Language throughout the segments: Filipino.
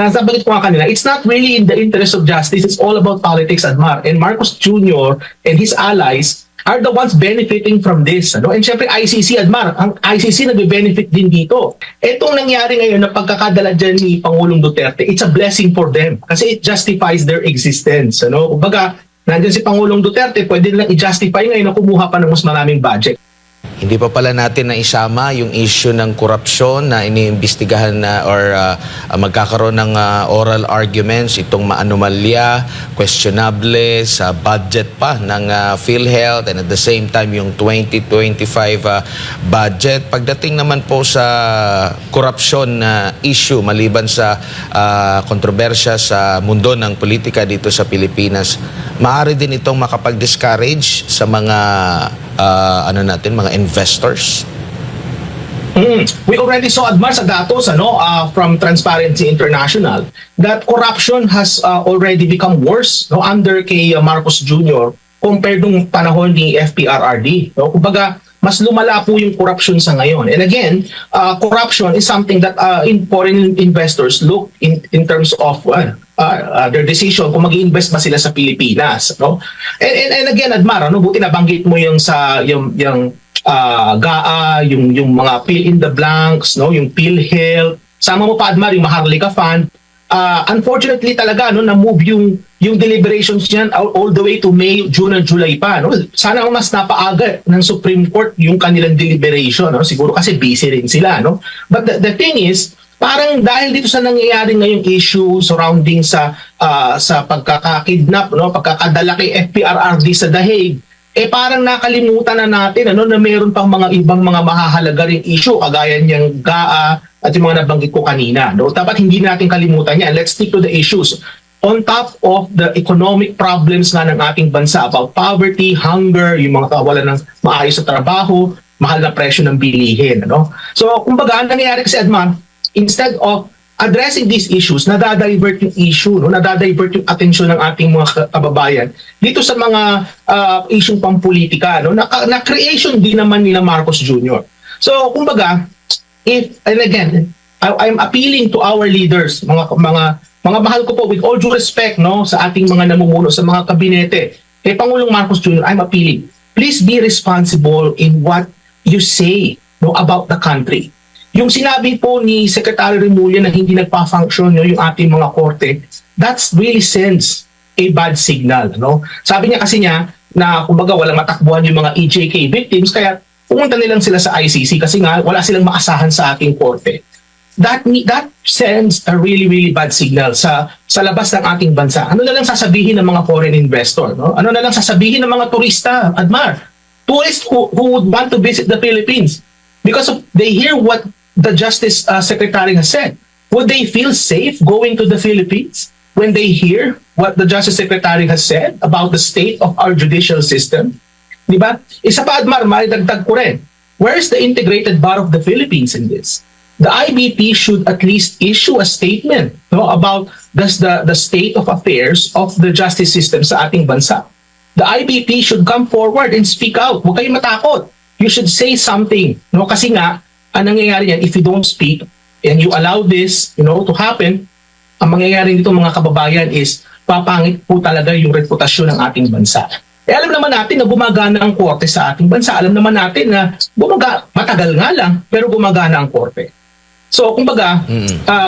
nasabanggit ko nga kanina, it's not really in the interest of justice, it's all about politics, Admar. And Marcos Jr. and his allies are the ones benefiting from this. Ano? And syempre ICC, Admar, ang ICC nagbe-benefit din dito. Itong nangyari ngayon na pagkakadala dyan ni Pangulong Duterte, it's a blessing for them kasi it justifies their existence. Ano? Kumbaga, nandiyan si Pangulong Duterte, pwede nilang i-justify ngayon na kumuha pa ng mas maraming budget. Hindi pa pala natin na isama yung issue ng korupsyon na iniimbestigahan na or magkakaroon ng oral arguments itong maanomalya, questionable sa budget pa ng PhilHealth and at the same time yung 2025 budget. Pagdating naman po sa korupsyon na issue maliban sa kontrobersya sa mundo ng politika dito sa Pilipinas, maaari din itong makapag-discourage sa mga mga investors. We already saw, Admar, sa datos from Transparency International that corruption has already become worse under kay Marcos Jr. compared nung panahon ni FPRRD. No? Kumbaga, mas lumala po yung corruption sa ngayon. And again, corruption is something that foreign investors look in terms of their decision kung mag-i-invest ba sila sa Pilipinas. No? And again, Admar, buti nabanggit mo yung sa yung GAA, yung mga fill in the blanks, no, yung PhilHealth. Sama mo pa, Admar, yung Maharlika Fund. Unfortunately talaga na-move yung deliberations niyan all the way to May, June and July pa, no. Sana mas napaaga ng Supreme Court yung kanilang deliberation, no. Siguro kasi busy rin sila, no. But the thing is, parang dahil dito sa nangyayari ngayong issue surrounding sa pagkakakidnap, no, pagkakadala kay FPRRD sa The Hague, parang nakalimutan na natin na mayroon pang mga ibang mga mahahalaga ring issue kagaya niyang GAA at yung mga nabanggit ko kanina. No? Dapat hindi natin kalimutan yan. Let's stick to the issues. On top of the economic problems nga ng ating bansa about poverty, hunger, yung mga kawalan ng maayos sa trabaho, mahal na presyo ng bilihin. No? So, kumbaga, ang nangyayari kasi, Adman, instead of addressing these issues, nadadivert yung issue, no? Nadadivert yung atensyon ng ating mga kababayan dito sa mga issue pang-politika, no? Na creation din naman nila Marcos Jr. So, kumbaga, and again, I'm appealing to our leaders, mga mahal ko po, with all due respect, no, sa ating mga namumuno, sa mga kabinete, kay Pangulong Marcos Jr., I'm appealing, please be responsible in what you say, no, about the country. Yung sinabi po ni Secretary Remulla na hindi nagpa-function yung ating mga korte, that's really sends a bad signal. No? Sabi niya kasi na kumbaga walang matakbuhan yung mga EJK victims kaya pumunta nilang sila sa ICC kasi nga wala silang maasahan sa ating korte. That sends a really, really bad signal sa labas ng ating bansa. Ano na lang sasabihin ng mga foreign investor? No? Ano na lang sasabihin ng mga turista, Admar? Tourists who would want to visit the Philippines because they hear what the Justice Secretary has said. Would they feel safe going to the Philippines when they hear what the Justice Secretary has said about the state of our judicial system? Diba? Isa pa, Admar, maridagdag ko rin. Where is the integrated bar of the Philippines in this? The IBP should at least issue a statement, no, about the state of affairs of the justice system sa ating bansa. The IBP should come forward and speak out. Huwag kayong matakot. You should say something. No? Kasi nga, ang nangyayari yan, if you don't speak and you allow this, to happen, ang mangyayari dito mga kababayan is papangit po talaga yung reputasyon ng ating bansa. Alam naman natin na gumagana ang korte sa ating bansa. Alam naman natin na matagal nga lang, pero gumagana ang korte. So, kumbaga,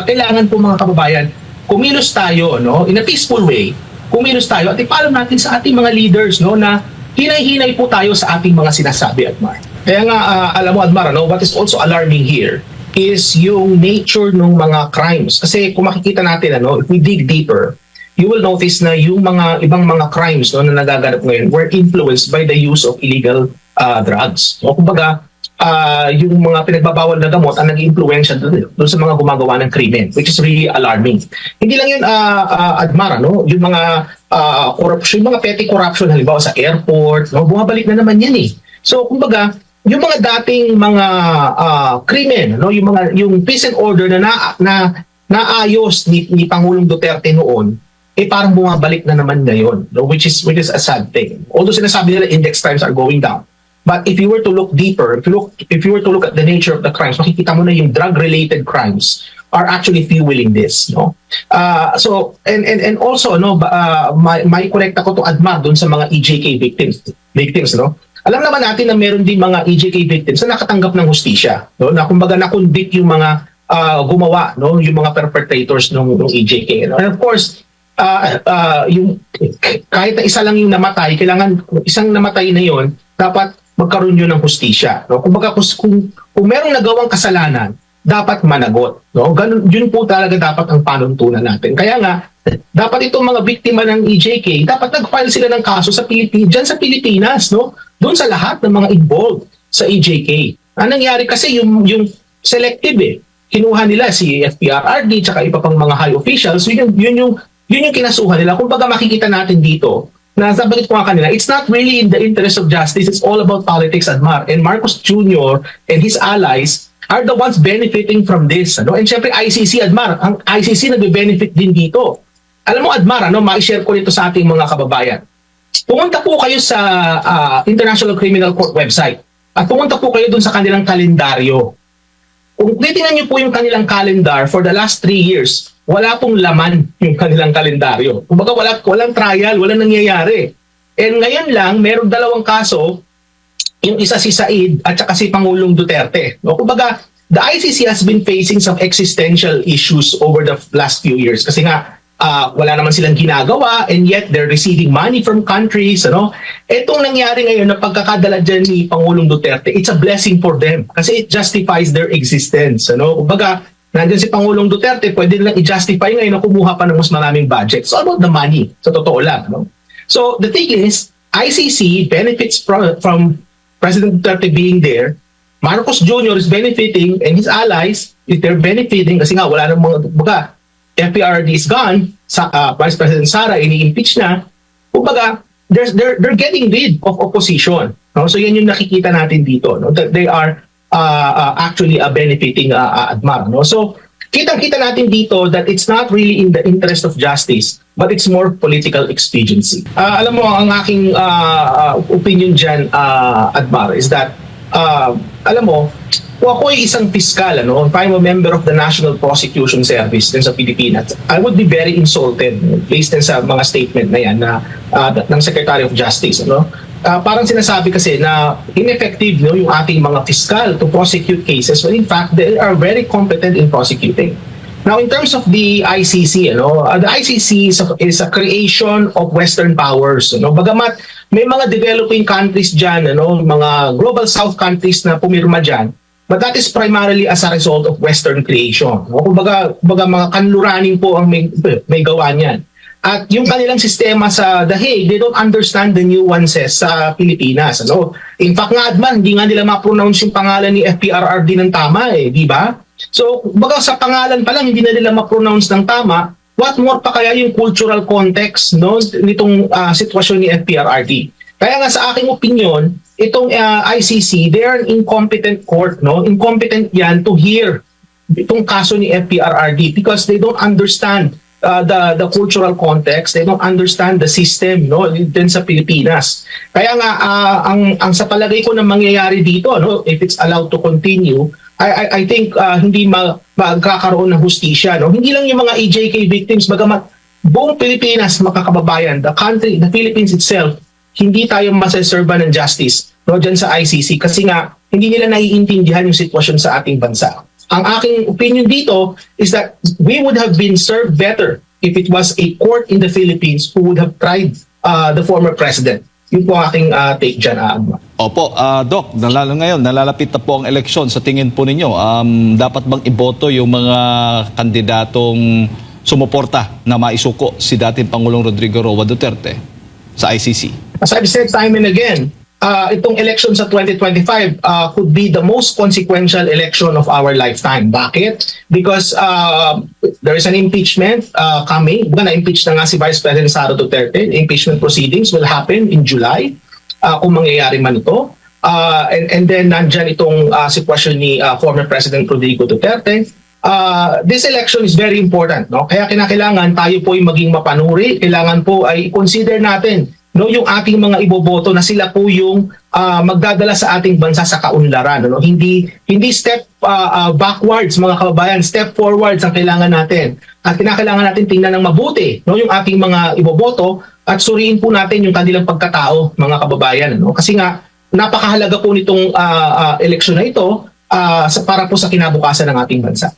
kailangan po mga kababayan, kumilos tayo, no, in a peaceful way, kumilos tayo at ipaalam natin sa ating mga leaders, no, na hinay-hinay po tayo sa ating mga sinasabi, Admar. Kaya nga, alam mo, Admar, no, what is also alarming here is yung nature ng mga crimes. Kasi kung makikita natin, if we dig deeper, you will notice na yung mga ibang mga crimes, no, na nagaganap ngayon were influenced by the use of illegal drugs. So, kumbaga, yung mga pinagbabawal na gamot ang nag-influensya doon sa mga gumagawa ng krimen, which is really alarming. Hindi lang yun, Admar, yung mga corruption, yung mga petty corruption, halimbawa sa airport, no, bumabalik na naman yan eh. So, kumbaga, yung mga dating mga krimen, no, yung peace and order na naayos ni Pangulong Duterte noon, parang bumabalik na naman ngayon, no, which is a sad thing. Although sinasabi nila index times are going down, But if you were to look deeper, if you were to look at the nature of the crimes, makikita mo na yung drug-related crimes are actually fueling this, no? So and also, no, may connect ako to Admar doon sa mga EJK victims, no? Alam naman natin na meron din mga EJK victims na nakatanggap ng hustisya, no? Na kumbaga na-convict yung mga gumawa, no, yung mga perpetrators ng EJK, no? And of course, yung kahit na isa lang yung namatay, kailangan isang namatay na yon dapat magkaroon yun ng hustisya, no? Kumbaga kung merong nagawang kasalanan, dapat managot, no? Ganun, yun po talaga dapat ang panuntunan natin. Kaya nga, dapat itong mga biktima ng EJK, dapat nag-file sila ng kaso sa diyan sa Pilipinas, no? Doon sa lahat ng mga involved sa EJK. Ang nangyari kasi yung selective kinuha nila si FPRRD tsaka iba pang mga high officials, yun yung kinasuhan nila. Kung baga makikita natin dito, na sabanggit ko nga kanila, it's not really in the interest of justice, it's all about politics, Admar. And Marcos Jr. and his allies are the ones benefiting from this. Ano? And syempre ICC, Admar, ang ICC nagbe-benefit din dito. Alam mo, Admar, ma-share ko nito sa ating mga kababayan. Pumunta po kayo sa International Criminal Court website at pumunta po kayo dun sa kanilang kalendaryo. Kung titingnan niyo po yung kanilang calendar for the last 3 years, wala pong laman yung kanilang kalendaryo. Kumbaga walang trial, walang nangyayari. And ngayon lang, meron 2 kaso, yung isa si Said at saka si Pangulong Duterte. No? Kumbaga, the ICC has been facing some existential issues over the last few years kasi nga wala naman silang ginagawa and yet they're receiving money from countries. Ano? Itong nangyari ngayon na pagkakadala dyan ni Pangulong Duterte, it's a blessing for them kasi it justifies their existence. Ano? Kumbaga, nandiyan si Pangulong Duterte, pwede nilang i-justify ngayon na kumuha pa ng mas maraming budget. So about the money, sa totoo lang. No? So the thing is, ICC benefits from President Duterte being there. Marcos Jr. is benefiting and his allies, they're benefiting kasi nga wala nang mga, kumbaga, FPRD is gone, Vice President Sara ini-impeach na. Kumbaga, they're getting rid of opposition. No? So yan yung nakikita natin dito, no? That they are actually benefiting Admar. No? So kitang-kita natin dito that it's not really in the interest of justice, but it's more political expediency. Alam mo, ang aking opinion dyan, Admar, is that, alam mo, kung ako ay isang piskal, if I'm a member of the National Prosecution Service din sa Pilipinas, I would be very insulted based din sa mga statement na yan ng Secretary of Justice. Parang sinasabi kasi na ineffective yung ating mga piskal to prosecute cases when in fact they are very competent in prosecuting. Now, in terms of the ICC, the ICC is a creation of Western powers. Bagamat may mga developing countries dyan, mga global south countries na pumirma dyan, but that is primarily as a result of Western creation. Kumbaga mga kanluranin po ang may gawa niyan. At yung kanilang sistema sa The Hague, they don't understand the nuances sa Pilipinas. In fact nga, Adman, hindi nga nila ma-pronounce yung pangalan ni FPRRD ng tama, di ba? So, kumbaga sa pangalan pa lang, hindi na nila ma-pronounce ng tama. What more pa kaya yung cultural context nitong sitwasyon ni FPRRD? Kaya nga sa aking opinion, itong ICC, they are an incompetent court, Incompetent yan to hear itong kaso ni FPRRD because they don't understand the cultural context, they don't understand the system, din sa Pilipinas. Kaya nga ang sa palagay ko na mangyayari dito, if it's allowed to continue, I think hindi magkakaroon ng hustisya, Hindi lang yung mga EJK victims, bagamat buong Pilipinas, makakababayan, the country, the Philippines itself, hindi tayo masaserba ng justice dyan sa ICC kasi nga hindi nila naiintindihan yung sitwasyon sa ating bansa. Ang aking opinion dito is that we would have been served better if it was a court in the Philippines who would have tried the former president. Yun po ang aking take dyan, Agma. Opo, Doc, lalo ngayon, nalalapit na po ang eleksyon. Sa tingin po ninyo, dapat bang iboto yung mga kandidatong sumuporta na maisuko si dating Pangulong Rodrigo Roa Duterte sa ICC? As I've said time and again, itong election sa 2025 could be the most consequential election of our lifetime. Bakit? Because there is an impeachment coming. Na-impeach na nga si Vice President Sara Duterte. Impeachment proceedings will happen in July kung mangyayari man ito. And then nandyan itong sitwasyon ni former President Rodrigo Duterte. This election is very important. Kaya kinakailangan tayo po ay maging mapanuri. Kailangan po ay i-consider natin no, yung ating mga iboboto na sila po yung magdadala sa ating bansa sa kaunlaran, no? Hindi step backwards, mga kababayan, step forwards ang kailangan natin. At kinakailangan natin tingnan ng mabuti, no, yung ating mga iboboto at suriin po natin yung kanilang pagkatao, mga kababayan, no? Kasi nga napakahalaga po nitong eleksyon na ito para po sa kinabukasan ng ating bansa.